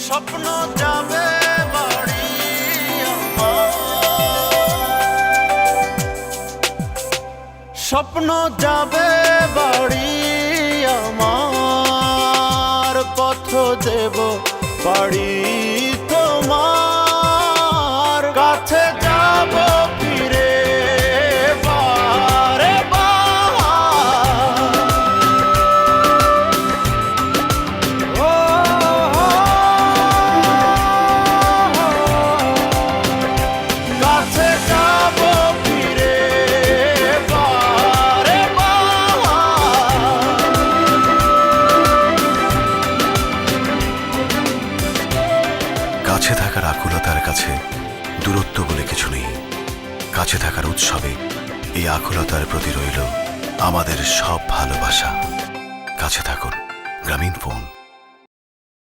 স্বপ্ন যাবে বাড়ি আমার, স্বপ্ন যাবে বাড়ি আমার, পথ দেব বাড়ি তোমার, কাছে যাব ফিরে বারে বার। ও কাছে যাব ফিরে বারে বার। কাছে থাকার আকুলতার কাছে দূরত্ব বলে কিছু নেই। কাছে থাকার উৎসবে এই আকুলতার প্রতি রইল আমাদের সব ভালোবাসা। কাছে থাকুন। গ্রামীণ ফোন।